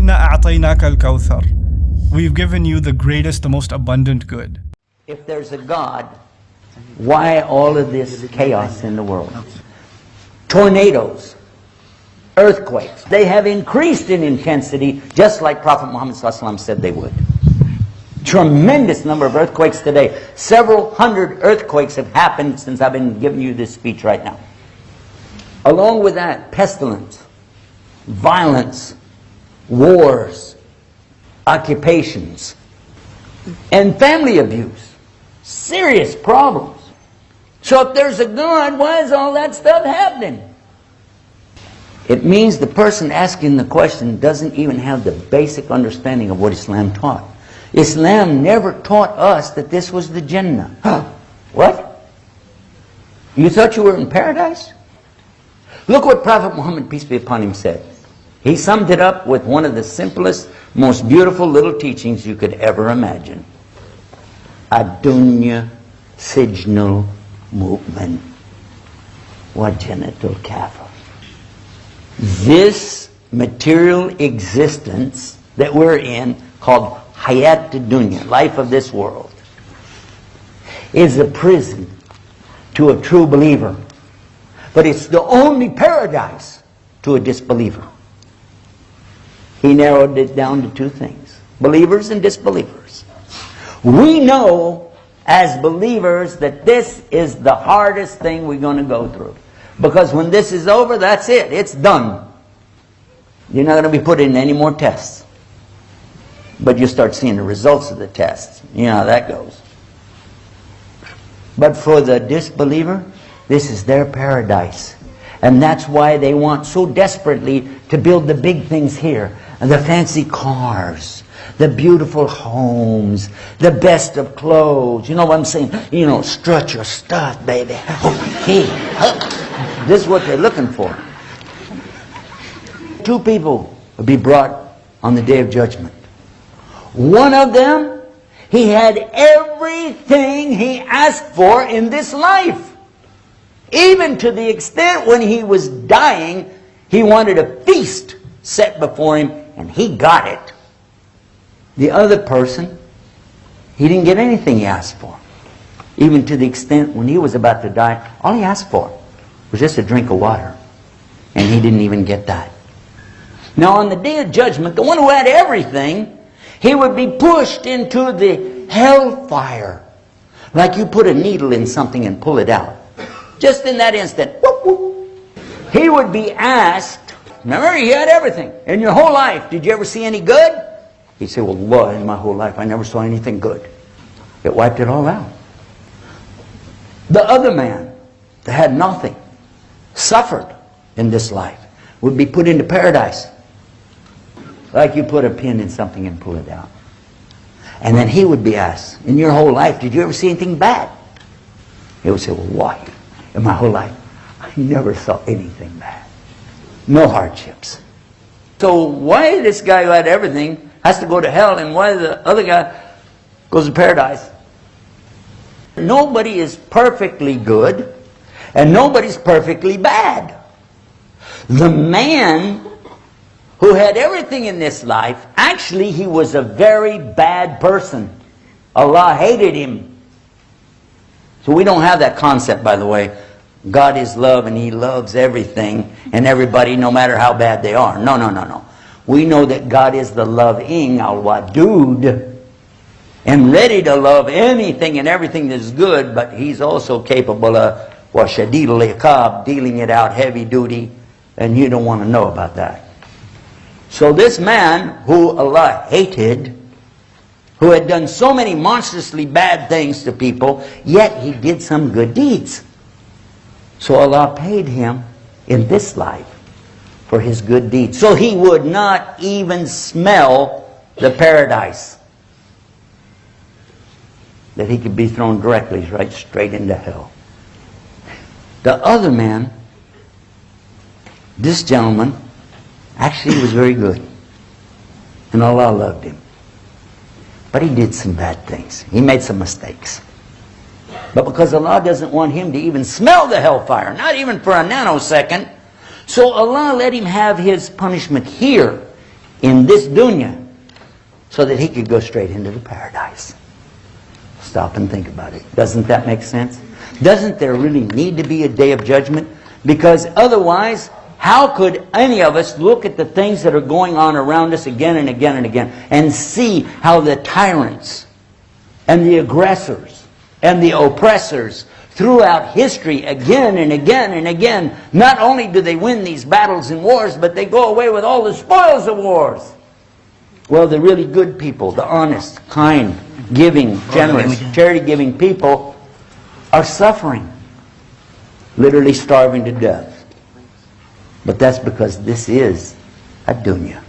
إِنَّا أَعْطَيْنَاكَ الْكَوْثَرِ. We've given you the greatest, the most abundant good. If there's a God, why all of this chaos in the world? Tornadoes, earthquakes, they have increased in intensity just like Prophet Muhammad ﷺ said they would. Tremendous number of earthquakes today. Several hundred earthquakes have happened since I've been giving you this speech right now. Along with that, pestilence, violence, wars, occupations, and family abuse. Serious problems. So if there's a God, why is all that stuff happening? It means the person asking the question doesn't even have the basic understanding of what Islam taught. Islam never taught us that this was the Jannah. What? You thought you were in paradise? Look what Prophet Muhammad, peace be upon him, said. He summed it up with one of the simplest, most beautiful little teachings you could ever imagine. Ad-dunya sijnul mu'min wa jannatul kafir. This material existence that we're in, called hayat dunya, life of this world, is a prison to a true believer. But it's the only paradise to a disbeliever. He narrowed it down to two things: believers and disbelievers. We know as believers that this is the hardest thing we're going to go through. Because when this is over, that's it. It's done. You're not going to be put in any more tests. But you start seeing the results of the tests. You know how that goes. But for the disbeliever, this is their paradise. And that's why they want so desperately to build the big things here. And the fancy cars, the beautiful homes, the best of clothes. You know what I'm saying? You know, strut your stuff, baby. Okay. This is what they're looking for. Two people will be brought on the Day of Judgment. One of them, he had everything he asked for in this life. Even to the extent when he was dying, he wanted a feast set before him, and he got it. The other person, he didn't get anything he asked for. Even to the extent when he was about to die, all he asked for was just a drink of water. And he didn't even get that. Now on the Day of Judgment, the one who had everything, he would be pushed into the hellfire. Like you put a needle in something and pull it out. Just in that instant. Whoop, whoop. He would be asked, remember, he had everything. In your whole life, did you ever see any good? He'd say, well, Lord, in my whole life, I never saw anything good. It wiped it all out. The other man that had nothing, suffered in this life, would be put into paradise. Like you put a pin in something and pull it out. And then he would be asked, in your whole life, did you ever see anything bad? He would say, well, why? In my whole life, I never saw anything bad. No hardships. So why this guy who had everything has to go to hell, and why the other guy goes to paradise? Nobody is perfectly good, and nobody's perfectly bad. The man who had everything in this life, actually he was a very bad person. Allah hated him. So we don't have that concept, by the way. God is love and He loves everything and everybody, no matter how bad they are. No, no, no, no. We know that God is the loving, al-wadud, and ready to love anything and everything that is good, but He's also capable of washadidul iqab, dealing it out heavy duty, and you don't want to know about that. So this man who Allah hated, who had done so many monstrously bad things to people, yet he did some good deeds. So Allah paid him in this life for his good deeds. So he would not even smell the paradise. That he could be thrown directly right straight into hell. The other man, this gentleman, actually was very good. And Allah loved him. But he did some bad things. He made some mistakes. But because Allah doesn't want him to even smell the hellfire, not even for a nanosecond, so Allah let him have his punishment here in this dunya so that he could go straight into the paradise. Stop and think about it. Doesn't that make sense? Doesn't there really need to be a day of judgment? Because otherwise, how could any of us look at the things that are going on around us again and again and again and see how the tyrants and the aggressors and the oppressors throughout history again and again and again, not only do they win these battles and wars, but they go away with all the spoils of wars. Well, the really good people, the honest, kind, giving, generous, charity-giving people are suffering, literally starving to death. But that's because this is a dunya.